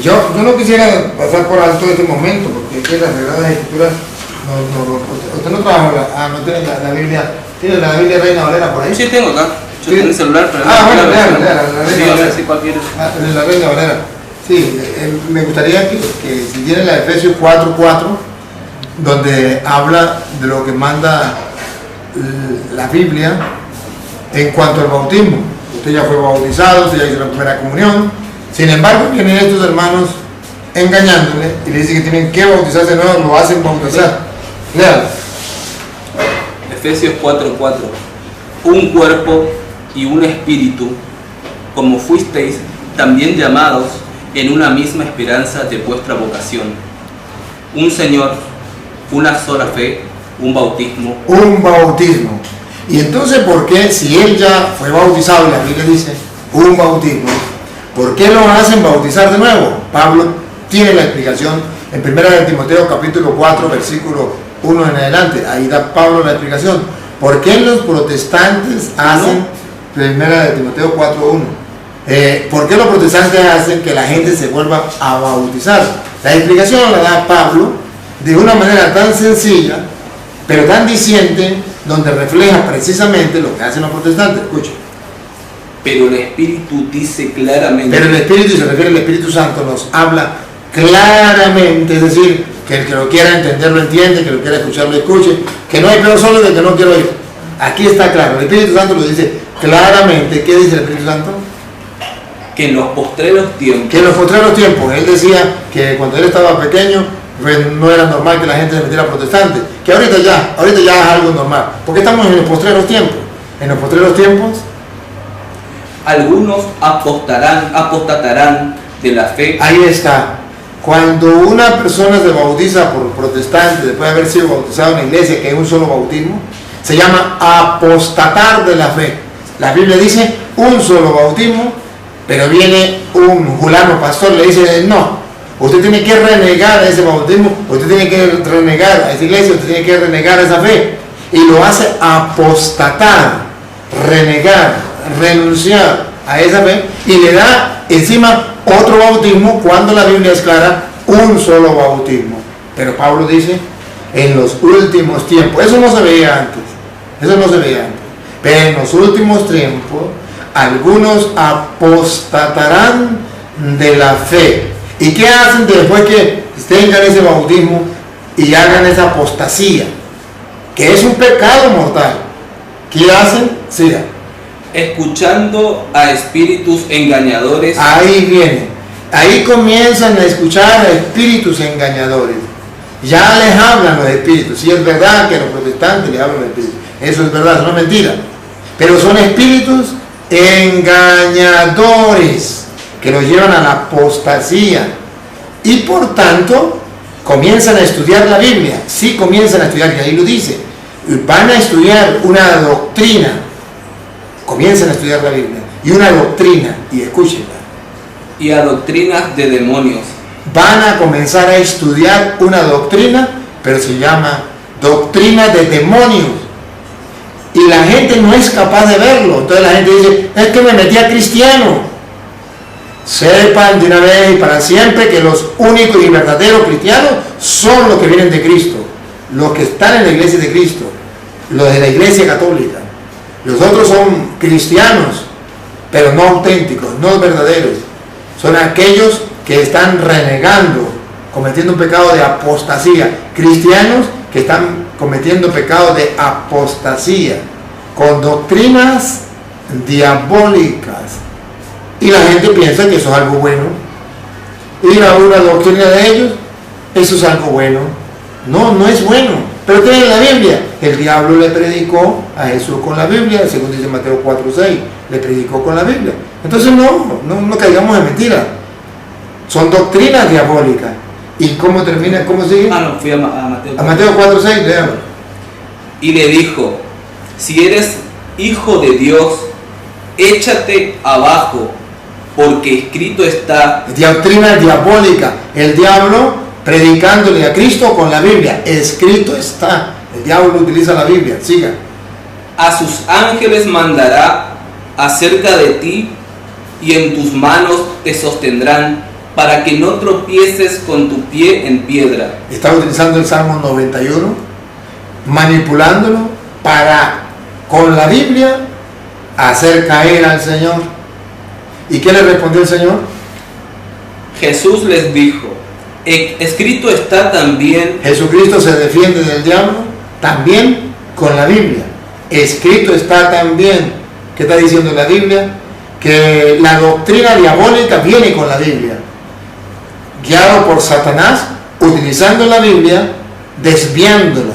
Yo no quisiera pasar por alto este momento, porque aquí las Sagradas Escrituras usted no trabaja, no tiene la Biblia, tiene la Biblia Reina Valera por ahí. Sí, tengo acá. Yo tengo el celular, pero bueno, la Reina Valera. La Reina Valera. Sí, me gustaría que si tiene la Efesios 4:4, donde habla de lo que manda la Biblia en cuanto al bautismo. Usted ya fue bautizado, usted ya hizo la primera comunión. Sin embargo, vienen estos hermanos engañándole y le dicen que tienen que bautizarse de nuevo, lo hacen bautizar. Léalo. Efesios 4:4. Un cuerpo y un espíritu, como fuisteis también llamados en una misma esperanza de vuestra vocación. Un Señor, una sola fe, un bautismo. Un bautismo. Y entonces, ¿por qué si él ya fue bautizado y la Biblia dice un bautismo, ¿por qué lo hacen bautizar de nuevo? Pablo tiene la explicación en 1 Timoteo capítulo 4, versículo 1 en adelante. Ahí da Pablo la explicación. ¿Por qué los protestantes hacen 1 Timoteo 4:1? ¿Por qué los protestantes hacen que la gente se vuelva a bautizar? La explicación la da Pablo de una manera tan sencilla, pero tan diciente, donde refleja precisamente lo que hacen los protestantes. Escucha. Pero el Espíritu dice claramente. Pero el Espíritu, y se refiere al Espíritu Santo, nos habla claramente, es decir, que el que lo quiera entender lo entiende, que lo quiera escuchar lo escuche, que no hay peor solo de que no quiero oír. Aquí está claro, el Espíritu Santo lo dice claramente. ¿Qué dice el Espíritu Santo? Que en los postreros tiempos. Que en los postreros tiempos, él decía que cuando él estaba pequeño, pues no era normal que la gente se metiera protestante, que ahorita ya es algo normal, porque estamos en los postreros tiempos. En los postreros tiempos, algunos apostatarán de la fe. Ahí está. Cuando una persona se bautiza por protestante, después de haber sido bautizado en la iglesia, que es un solo bautismo, se llama apostatar de la fe. La Biblia dice un solo bautismo, pero viene un fulano pastor, le dice, no, usted tiene que renegar a ese bautismo, usted tiene que renegar a esa iglesia, usted tiene que renegar a esa fe. Y lo hace apostatar, renegar, renunciar a esa fe, y le da encima otro bautismo, cuando la Biblia es clara, un solo bautismo. Pero Pablo dice, en los últimos tiempos, eso no se veía antes, pero en los últimos tiempos, algunos apostatarán de la fe. ¿Y qué hacen después que tengan ese bautismo y hagan esa apostasía? Que es un pecado mortal. ¿Qué hacen? Sí. Escuchando a espíritus engañadores. Ahí viene. Ahí comienzan a escuchar a espíritus engañadores. Ya les hablan los espíritus. Sí, es verdad que a los protestantes les hablan los espíritus. Eso es verdad, eso no es mentira. Pero son espíritus engañadores que los llevan a la apostasía. Y por tanto, comienzan a estudiar la Biblia. Sí, comienzan a estudiar, y ahí lo dice. Van a estudiar una doctrina. Comienzan a estudiar la Biblia. Y una doctrina, y escúchenla. Y a doctrinas de demonios. Van a comenzar a estudiar una doctrina, pero se llama doctrina de demonios. Y la gente no es capaz de verlo. Entonces la gente dice, es que me metí a cristiano. Sepan de una vez y para siempre que los únicos y verdaderos cristianos son los que vienen de Cristo, los que están en la iglesia de Cristo, los de la iglesia católica. Los otros son cristianos, pero no auténticos, no verdaderos. Son aquellos que están renegando, cometiendo un pecado de apostasía. Cristianos que están cometiendo pecado de apostasía, con doctrinas diabólicas. Y la gente piensa que eso es algo bueno. Ir a una doctrina de ellos, eso es algo bueno. No, no es bueno. Pero tienen la Biblia. El diablo le predicó a Jesús con la Biblia, según dice Mateo 4:6. Le predicó con la Biblia. Entonces no caigamos en mentira. Son doctrinas diabólicas. ¿Y cómo termina? ¿Cómo sigue? No, fui a Mateo. A Mateo 4:6, léalo. Y le dijo, si eres hijo de Dios, échate abajo, porque escrito está. Doctrina diabólica. El diablo predicándole a Cristo con la Biblia. Escrito está. El diablo utiliza la Biblia. Siga. A sus ángeles mandará acerca de ti, y en tus manos te sostendrán, para que no tropieces con tu pie en piedra. Está utilizando el Salmo 91, manipulándolo para, con la Biblia, hacer caer al Señor. ¿Y qué le respondió el Señor? Jesús les dijo, escrito está también. Jesucristo se defiende del diablo también con la Biblia. Escrito está también. ¿Qué está diciendo la Biblia? Que la doctrina diabólica viene con la Biblia, guiado por Satanás, utilizando la Biblia, desviándola.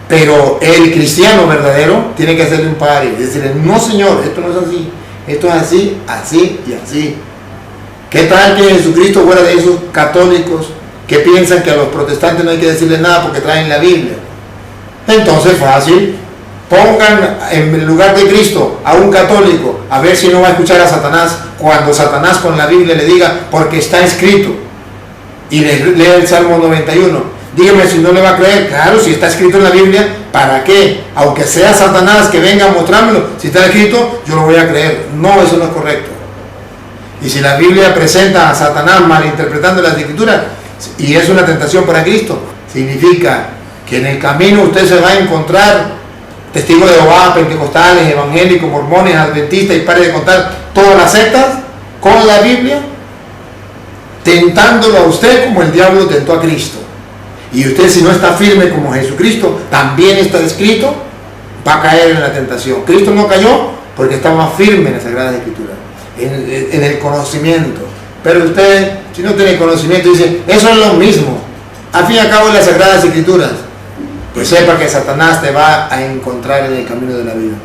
Pero el cristiano verdadero tiene que hacerle un par y decirle, no señor, esto no es así, esto es así, así y así. ¿Qué tal que Jesucristo fuera de esos católicos que piensan que a los protestantes no hay que decirles nada porque traen la Biblia? Entonces fácil, Pongan en lugar de Cristo a un católico, a ver si no va a escuchar a Satanás cuando Satanás con la Biblia le diga, porque está escrito. Y lea el Salmo 91. Dígame si no le va a creer. Claro, si está escrito en la Biblia, ¿para qué? Aunque sea Satanás que venga a mostrármelo, si está escrito, yo lo voy a creer. No, eso no es correcto. Y si la Biblia presenta a Satanás malinterpretando las Escrituras, y es una tentación para Cristo, significa que en el camino usted se va a encontrar testigos de Jehová, pentecostales, evangélicos, mormones, adventistas, y pare de contar todas las sectas con la Biblia, tentándolo a usted como el diablo tentó a Cristo. Y usted, si no está firme como Jesucristo, también está escrito, va a caer en la tentación. Cristo no cayó porque estaba firme en las Sagradas Escrituras, en el conocimiento. Pero usted, si no tiene conocimiento, dice, eso es lo mismo. Al fin y al cabo, en las Sagradas Escrituras, pues sepa que Satanás te va a encontrar en el camino de la vida.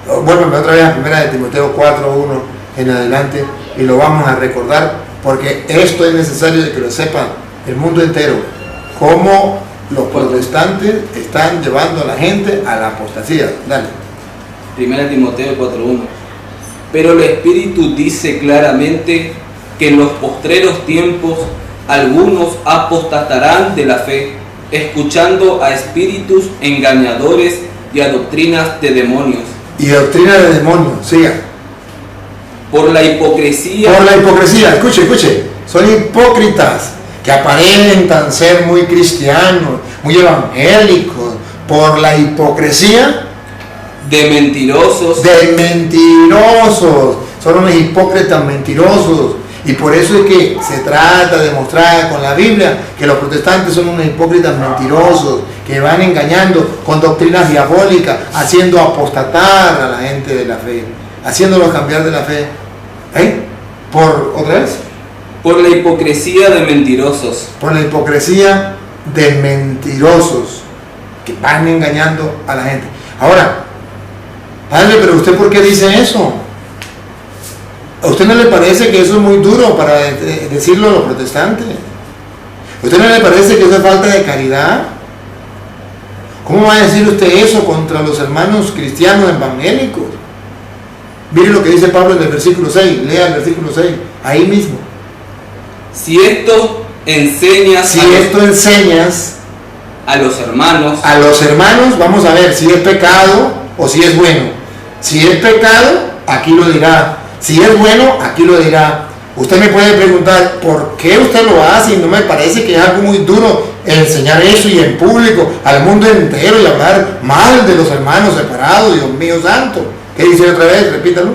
Vuélveme otra vez a 1 de Timoteo 4:1 en adelante, y lo vamos a recordar, porque esto es necesario de que lo sepa el mundo entero, cómo los protestantes están llevando a la gente a la apostasía. Dale. 1 Timoteo 4:1. Pero el Espíritu dice claramente que en los postreros tiempos algunos apostatarán de la fe, escuchando a espíritus engañadores y a doctrinas de demonios. Y doctrina de demonios, siga. Por la hipocresía. Por la hipocresía, escuche, son hipócritas que aparentan ser muy cristianos, muy evangélicos, por la hipocresía De mentirosos. Son unos hipócritas mentirosos. Y por eso es que se trata de mostrar con la Biblia que los protestantes son unos hipócritas mentirosos, que van engañando con doctrinas diabólicas, haciendo apostatar a la gente de la fe, haciéndolos cambiar de la fe. ¿Otra vez? Por la hipocresía de mentirosos. Por la hipocresía de mentirosos, que van engañando a la gente. Ahora, padre, pero ¿usted por qué dice eso? ¿A usted no le parece que eso es muy duro para decirlo a los protestantes? ¿A usted no le parece que eso es falta de caridad? ¿Cómo va a decir usted eso contra los hermanos cristianos evangélicos? Mire lo que dice Pablo en el versículo 6, lea el versículo 6, ahí mismo. Si esto enseñas a los hermanos, vamos a ver si es pecado o si es bueno. Si es pecado, aquí lo dirá. Si es bueno, aquí lo dirá. Usted me puede preguntar, ¿por qué usted lo hace? Y no me parece que es algo muy duro enseñar eso y en público, al mundo entero, y hablar mal de los hermanos separados. Dios mío santo. ¿Qué dice otra vez? Repítalo.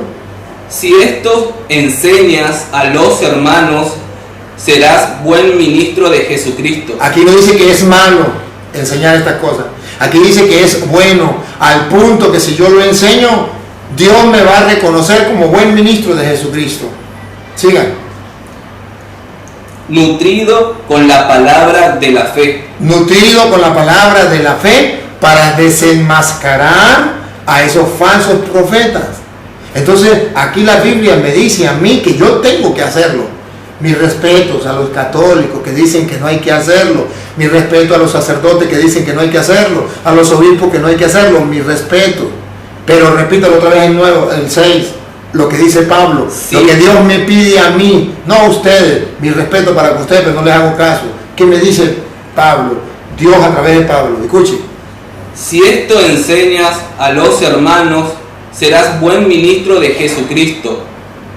Si esto enseñas a los hermanos, serás buen ministro de Jesucristo. Aquí no dice que es malo enseñar estas cosas. Aquí dice que es bueno, al punto que si yo lo enseño, Dios me va a reconocer como buen ministro de Jesucristo. Sigan. Nutrido con la palabra de la fe. Nutrido con la palabra de la fe para desenmascarar a esos falsos profetas. Entonces, aquí la Biblia me dice a mí que yo tengo que hacerlo. Mis respetos a los católicos que dicen que no hay que hacerlo. Mi respeto a los sacerdotes que dicen que no hay que hacerlo. A los obispos que no hay que hacerlo. Mi respeto. Pero repítalo otra vez en nuevo, el 6, lo que dice Pablo, sí. Lo que Dios me pide a mí, no a ustedes, mi respeto para con ustedes, pero no les hago caso. ¿Qué me dice Pablo? Dios a través de Pablo, escuche. Si esto enseñas a los hermanos, serás buen ministro de Jesucristo,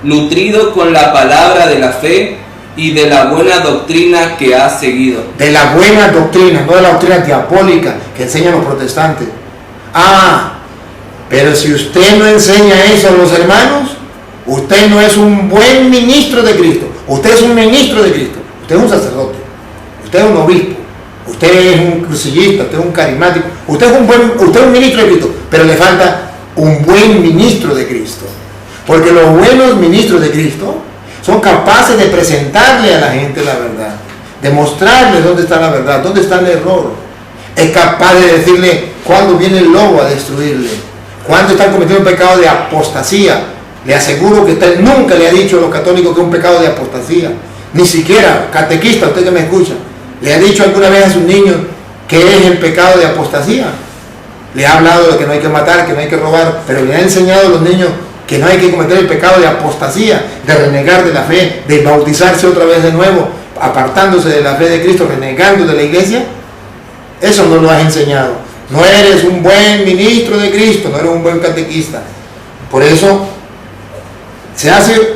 nutrido con la palabra de la fe y de la buena doctrina que has seguido. De la buena doctrina, no de la doctrina diabólica que enseñan los protestantes. Pero si usted no enseña eso a los hermanos, usted no es un buen ministro de Cristo. Usted es un ministro de Cristo. Usted es un sacerdote. Usted es un obispo. Usted es un crucillista. Usted es un carismático. Usted es un ministro de Cristo. Pero le falta un buen ministro de Cristo. Porque los buenos ministros de Cristo son capaces de presentarle a la gente la verdad. De mostrarle dónde está la verdad, dónde está el error. Es capaz de decirle cuándo viene el lobo a destruirle. Cuando están cometiendo un pecado de apostasía. Le aseguro que usted nunca le ha dicho a los católicos que es un pecado de apostasía. Ni siquiera, catequista, usted que me escucha, le ha dicho alguna vez a sus niños que es el pecado de apostasía. le ha hablado de que no hay que matar, que no hay que robar, pero le ha enseñado a los niños que no hay que cometer el pecado de apostasía, de renegar de la fe, de bautizarse otra vez de nuevo, apartándose de la fe de Cristo, renegando de la iglesia. Eso no lo has enseñado. No eres un buen ministro de Cristo, no eres un buen catequista. Por eso se hace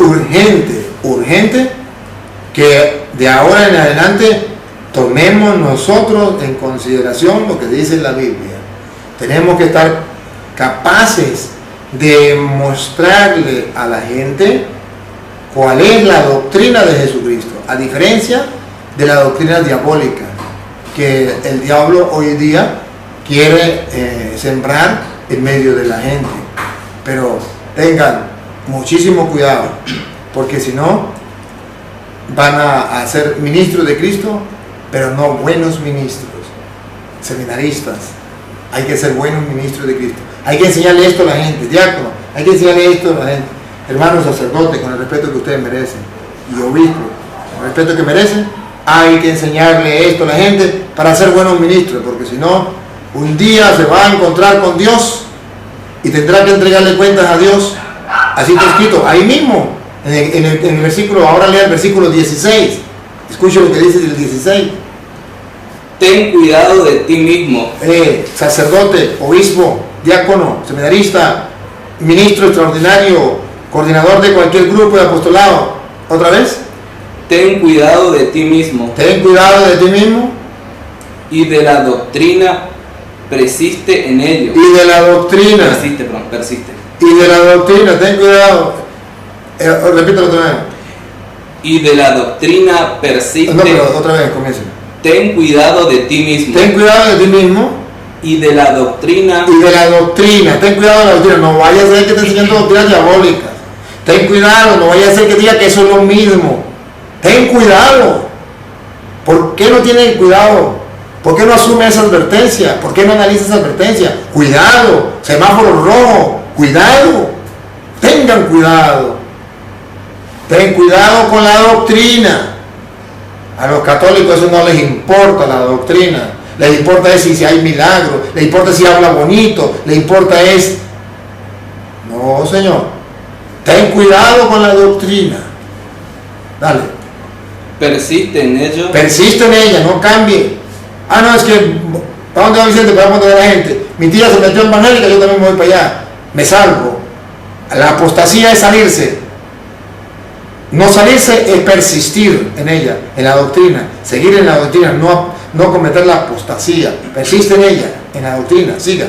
urgente que de ahora en adelante tomemos nosotros en consideración lo que dice la Biblia. Tenemos que estar capaces de mostrarle a la gente cuál es la doctrina de Jesucristo, a diferencia de la doctrina diabólica que el diablo hoy día quiere sembrar en medio de la gente. Pero tengan muchísimo cuidado, porque si no van a ser ministros de Cristo, pero no buenos ministros, seminaristas. Hay que ser buenos ministros de Cristo. Hay que enseñarle esto a la gente, diácono, hay que enseñarle esto a la gente. Hermanos sacerdotes, con el respeto que ustedes merecen, y obispos, con el respeto que merecen, hay que enseñarle esto a la gente para ser buenos ministros, porque si no, un día se va a encontrar con Dios y tendrá que entregarle cuentas a Dios. Así está escrito, ahí mismo, en el versículo, ahora lea el versículo 16, escuche lo que dice el 16. Ten cuidado de ti mismo. Sacerdote, obispo, diácono, seminarista, ministro extraordinario, coordinador de cualquier grupo de apostolado. ¿Otra vez? Ten cuidado de ti mismo. Ten cuidado de ti mismo. Y de la doctrina, persiste en ello. Y de la doctrina. Persiste. Y de la doctrina, ten cuidado. Repítelo otra vez. Y de la doctrina persiste. No, pero otra vez, comienza. Ten cuidado de ti mismo. Ten cuidado de ti mismo. Y de la doctrina. Y de la doctrina. Ten cuidado de la doctrina. No vaya a ser que te enseñando doctrinas diabólicas. Ten cuidado, no vaya a ser que diga que eso es lo mismo. Ten cuidado. ¿Por qué no tiene cuidado? ¿Por qué no asume esa advertencia? ¿Por qué no analiza esa advertencia? Cuidado, semáforo rojo, cuidado. Tengan cuidado. Ten cuidado con la doctrina. A los católicos eso no les importa la doctrina. Les importa es si hay milagro, les importa si habla bonito, les importa es... No, señor. Ten cuidado con la doctrina. Dale. Persiste en ello. Persiste en ella, no cambie. Ah, no, es que... ¿Para dónde va Vicente? ¿Para dónde va la gente? Mi tía se metió en evangélica, yo también me voy para allá. Me salvo. La apostasía es salirse. No salirse es persistir en ella, en la doctrina. Seguir en la doctrina, no cometer la apostasía. Persiste en ella, en la doctrina. Siga.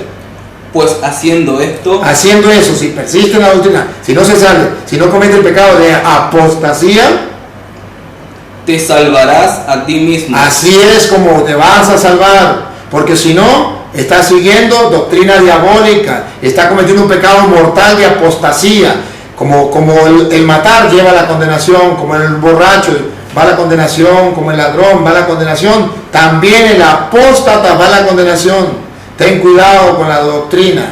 Pues haciendo esto. Haciendo eso, si persiste en la doctrina, si no se sale, si no comete el pecado de apostasía, te salvarás a ti mismo. Así es como te vas a salvar, porque si no, estás siguiendo doctrina diabólica, está cometiendo un pecado mortal de apostasía, como el matar lleva a la condenación, como el borracho va a la condenación, como el ladrón va a la condenación, también el apóstata va a la condenación. Ten cuidado con la doctrina,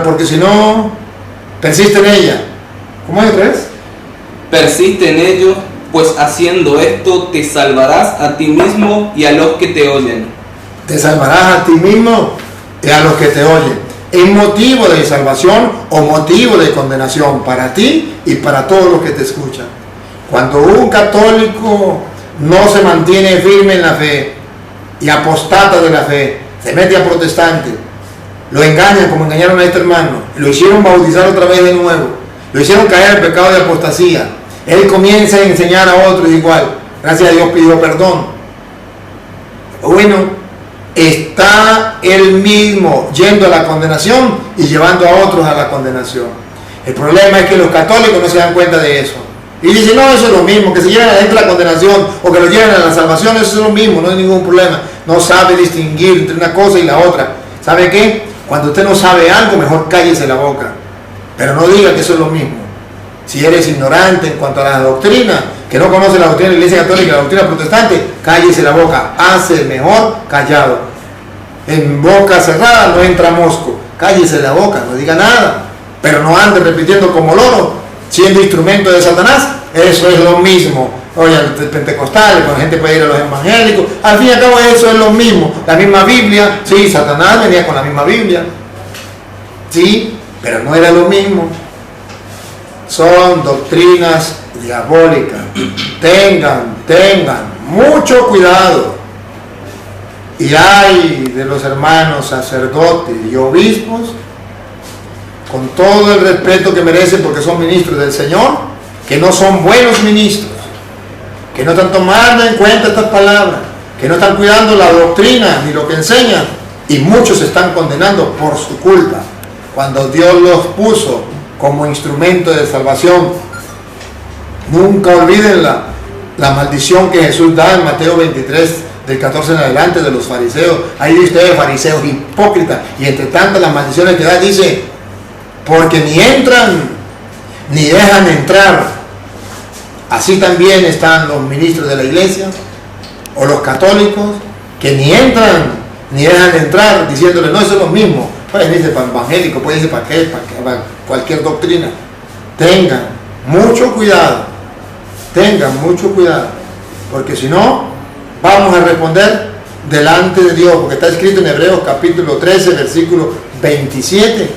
porque si no, persiste en ella. ¿Cómo es otra vez? Persiste en ello, pues haciendo esto te salvarás a ti mismo y a los que te oyen. Te salvarás a ti mismo y a los que te oyen. ¿Es motivo de salvación o motivo de condenación para ti y para todos los que te escuchan? Cuando un católico no se mantiene firme en la fe y apostata de la fe, se mete a protestante, lo engañan como engañaron a este hermano, lo hicieron bautizar otra vez de nuevo, lo hicieron caer en pecado de apostasía, él comienza a enseñar a otros igual, gracias a Dios pidió perdón. Bueno, está él mismo yendo a la condenación y llevando a otros a la condenación. El problema es que los católicos no se dan cuenta de eso. Y dicen, no, eso es lo mismo, que se lleven a la gente a la condenación o que lo lleven a la salvación, eso es lo mismo, no hay ningún problema. No sabe distinguir entre una cosa y la otra. ¿Sabe qué? Cuando usted no sabe algo, mejor cállese la boca. Pero no diga que eso es lo mismo. Si eres ignorante en cuanto a la doctrina, que no conoce la doctrina de la Iglesia Católica y la doctrina protestante, cállese la boca. Hace mejor callado. En boca cerrada no entra mosco. Cállese la boca, no diga nada. Pero no ande repitiendo como loro, siendo instrumento de Satanás. Eso es lo mismo. oye, a los pentecostales, pues la gente puede ir a los evangélicos. Al fin y al cabo eso es lo mismo, la misma Biblia. Sí, Satanás venía con la misma Biblia, sí, pero no era lo mismo. Son doctrinas diabólicas. Tengan mucho cuidado. Y hay de los hermanos sacerdotes y obispos, con todo el respeto que merecen porque son ministros del Señor, que no son buenos ministros, que no están tomando en cuenta estas palabras, que no están cuidando la doctrina ni lo que enseñan, y muchos se están condenando por su culpa, cuando Dios los puso como instrumento de salvación. Nunca olviden la maldición que Jesús da en Mateo 23, del 14 en adelante, de los fariseos. Ahí dice ustedes, fariseos hipócritas, y entre tantas las maldiciones que da, dice, porque ni entran ni dejan entrar. Así también están los ministros de la iglesia o los católicos, que ni entran ni dejan entrar, diciéndole, no, eso es lo mismo. Pueden irse para el evangélico, pueden irse para qué, para cualquier doctrina. Tengan mucho cuidado, porque si no, vamos a responder delante de Dios, porque está escrito en Hebreos capítulo 13, versículo 27,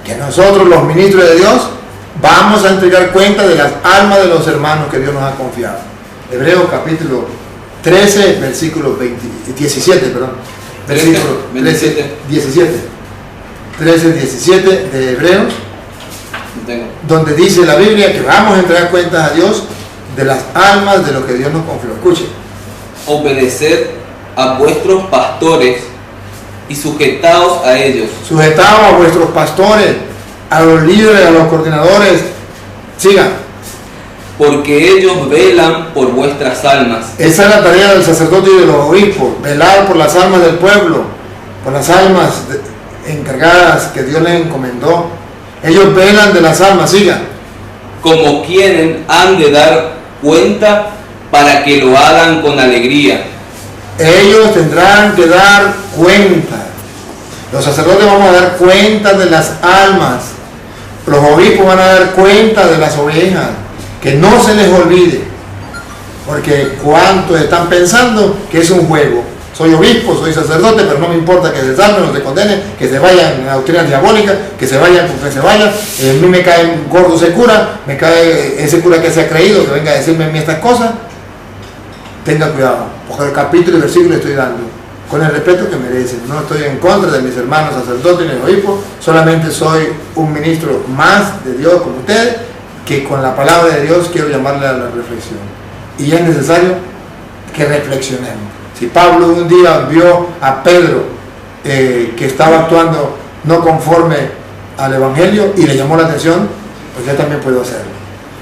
que nosotros los ministros de Dios vamos a entregar cuenta de las almas de los hermanos que Dios nos ha confiado. Hebreos capítulo 13, versículo 17 de Hebreos, donde dice la Biblia que vamos a entregar cuentas a Dios de las almas de lo que Dios nos confió. Escuche. Obedeced a vuestros pastores y sujetaos a ellos. Sujetaos a vuestros pastores, a los líderes, a los coordinadores. Sigan. Porque ellos velan por vuestras almas. Esa es la tarea del sacerdote y de los obispos, velar por las almas del pueblo, por las almas encargadas que Dios les encomendó. Ellos velan de las almas. Sigan. Como quienes han de dar cuenta para que lo hagan con alegría. Ellos tendrán que dar cuenta. Los sacerdotes vamos a dar cuenta de las almas. Los obispos van a dar cuenta de las ovejas. Que no se les olvide. Porque cuántos están pensando que es un juego. Soy obispo, soy sacerdote, pero no me importa que se salven o se condenen, que se vayan a doctrinas diabólicas, que se vayan con que se vayan. A mí me cae gordo ese cura, me cae ese cura que se ha creído, que venga a decirme a mí estas cosas. Tenga cuidado, porque el capítulo y versículo estoy dando con el respeto que merecen. No estoy en contra de mis hermanos sacerdotes ni obispos, solamente soy un ministro más de Dios como ustedes, que con la palabra de Dios quiero llamarle a la reflexión. Y es necesario que reflexionemos. Si Pablo un día vio a Pedro que estaba actuando no conforme al Evangelio y le llamó la atención, pues yo también puedo hacerlo.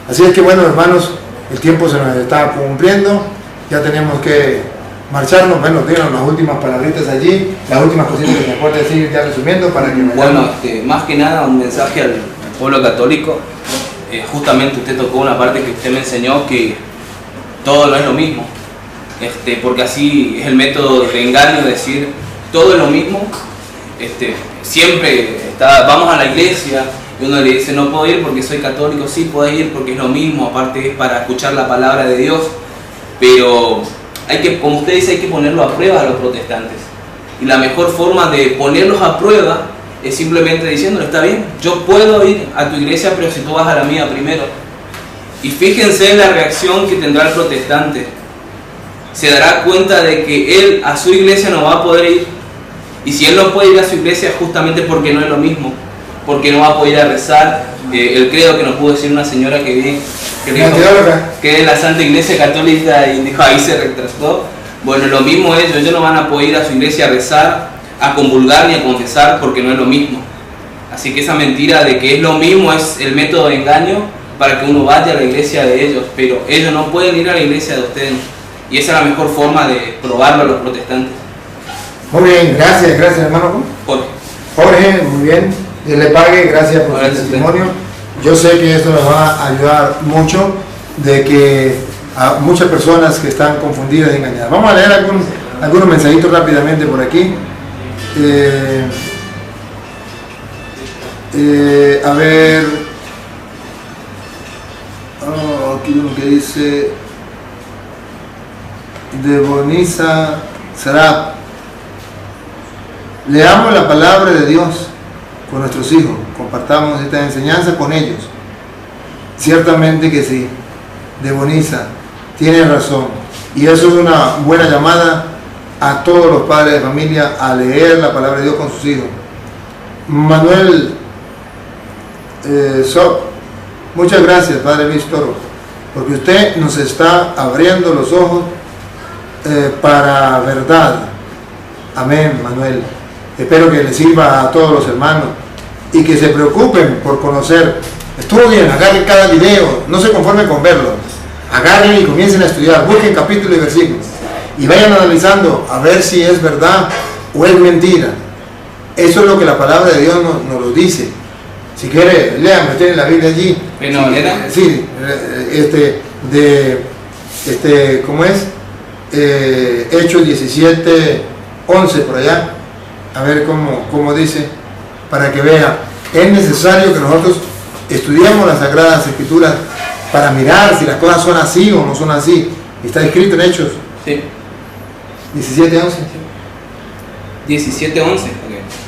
Así es que bueno, hermanos, el tiempo se nos está cumpliendo, ya tenemos que marcharnos. Bueno, dieron las últimas palabritas allí, las últimas cositas que me acuerdo decir ya resumiendo para que bueno, más que nada un mensaje al pueblo católico. Justamente usted tocó una parte que usted me enseñó, que todo no es lo mismo. Porque así es el método de engaño, decir todo es lo mismo. Siempre vamos a la iglesia y uno le dice no puedo ir porque soy católico. Sí, puedes ir porque es lo mismo, aparte es para escuchar la palabra de Dios, pero hay que, como usted dice, hay que ponerlo a prueba a los protestantes, y la mejor forma de ponerlos a prueba es simplemente diciéndole, está bien, yo puedo ir a tu iglesia, pero si tú vas a la mía primero. Y fíjense en la reacción que tendrá el protestante. Se dará cuenta de que él a su iglesia no va a poder ir, y si él no puede ir a su iglesia es justamente porque no es lo mismo, porque no va a poder ir a rezar el credo que nos pudo decir una señora que dijo que es la Santa Iglesia Católica, y dijo ahí se retrasó. Bueno, lo mismo ellos no van a poder ir a su iglesia a rezar, a convulgar ni a confesar, porque no es lo mismo. Así que esa mentira de que es lo mismo es el método de engaño para que uno vaya a la iglesia de ellos, pero ellos no pueden ir a la iglesia de ustedes. Y esa es la mejor forma de probarlo a los protestantes. Muy bien, gracias hermano Jorge, muy bien, Dios le pague, gracias por el testimonio. Yo sé que esto nos va a ayudar mucho, de que a muchas personas que están confundidas y engañadas. Vamos a leer algunos mensajitos rápidamente por aquí. A ver, aquí uno que dice, Devonisa Sarab. Leamos la palabra de Dios con nuestros hijos, compartamos esta enseñanza con ellos. Ciertamente que sí, Devonisa tiene razón, y eso es una buena llamada a todos los padres de familia a leer la palabra de Dios con sus hijos. Manuel Sok, muchas gracias, Padre Luis Toro, porque usted nos está abriendo los ojos para verdad. Amén, Manuel. Espero que le sirva a todos los hermanos y que se preocupen por conocer. Estudien, agarren cada video, no se conformen con verlo. Agarren y comiencen a estudiar, busquen capítulos y versículos y vayan analizando a ver si es verdad o es mentira. Eso es lo que la palabra de Dios nos lo dice. Si quiere, lean, tienen la Biblia allí. Bueno, sí, ¿cómo es? Hechos 17, 11 por allá. A ver cómo dice, para que vea. Es necesario que nosotros estudiemos las Sagradas Escrituras para mirar si las cosas son así o no son así. Está escrito en Hechos. Sí. 17, 11. 17, 11. Okay.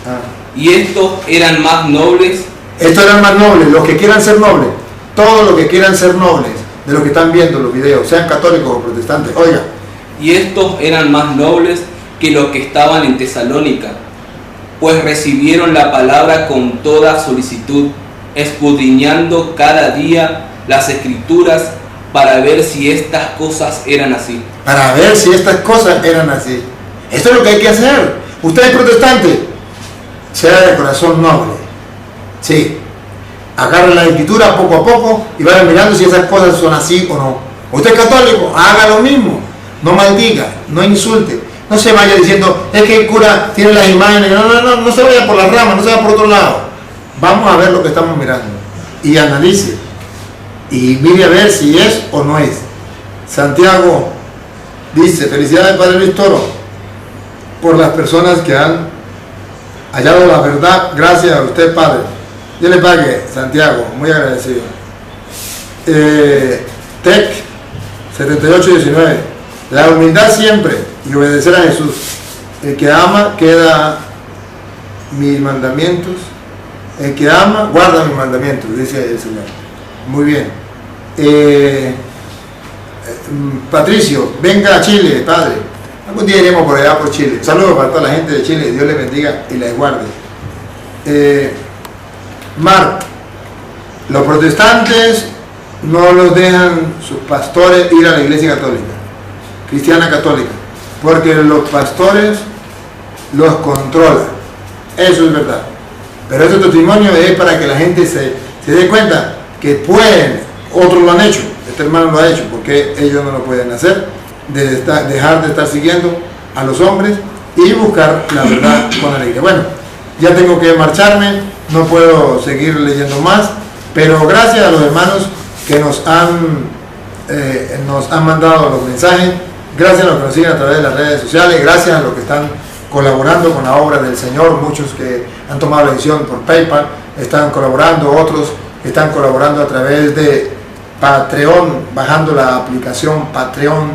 Ah. Y estos eran más nobles. Estos eran más nobles, los que quieran ser nobles, todos los que quieran ser nobles, de los que están viendo los videos, sean católicos o protestantes, oiga. Y estos eran más nobles que los que estaban en Tesalónica, pues recibieron la palabra con toda solicitud, escudriñando cada día las Escrituras para ver si estas cosas eran así. Para ver si estas cosas eran así. Esto es lo que hay que hacer. Usted es protestante, sea de corazón noble. Sí. Agarre la Escritura poco a poco y vaya mirando si esas cosas son así o no. Usted es católico, haga lo mismo. No maldiga, no insulte. No se vaya diciendo, es que el cura tiene las imágenes. No se vaya por las ramas, no se vaya por otro lado. Vamos a ver lo que estamos mirando y analice y mire a ver si es o no es. Santiago dice, felicidades Padre Luis Toro por las personas que han hallado la verdad. Gracias a usted, Padre. Yo le pague, Santiago, muy agradecido. Tec 7819, la humildad siempre y obedecer a Jesús. El que ama queda mis mandamientos. El que ama guarda mis mandamientos, dice el Señor. Muy bien. Patricio, venga a Chile, Padre. Algún día iremos por allá por Chile. Saludos para toda la gente de Chile. Dios les bendiga y les guarde. Mark, los protestantes no los dejan sus pastores ir a la iglesia católica, cristiana católica, porque los pastores los controlan. Eso es verdad. Pero este testimonio es para que la gente se dé cuenta que pueden, otros lo han hecho, este hermano lo ha hecho, porque ellos no lo pueden hacer, dejar de estar siguiendo a los hombres y buscar la verdad con la iglesia. Bueno, ya tengo que marcharme, no puedo seguir leyendo más, pero gracias a los hermanos que nos han mandado los mensajes, gracias a los que nos siguen a través de las redes sociales, gracias a los que están colaborando con la obra del Señor, muchos que han tomado la decisión por PayPal, están colaborando, otros están colaborando a través de Patreon, bajando la aplicación Patreon,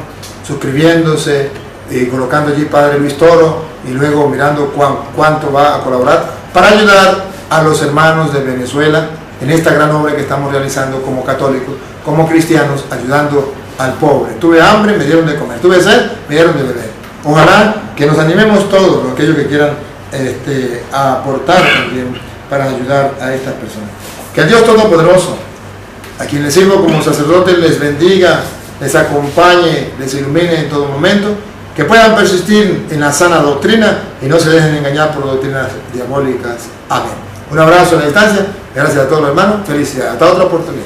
suscribiéndose y colocando allí Padre Luis Toro y luego mirando cuánto va a colaborar para ayudar a los hermanos de Venezuela en esta gran obra que estamos realizando como católicos, como cristianos, ayudando al pobre. Tuve hambre, me dieron de comer, tuve sed, me dieron de beber. Ojalá que nos animemos todos, aquellos que quieran a aportar también para ayudar a estas personas. Que el Dios Todopoderoso, a quien les sirvo como sacerdote, les bendiga, les acompañe, les ilumine en todo momento, que puedan persistir en la sana doctrina y no se dejen engañar por doctrinas diabólicas. Amén. Un abrazo a la distancia, gracias a todos los hermanos, felicidades, hasta otra oportunidad.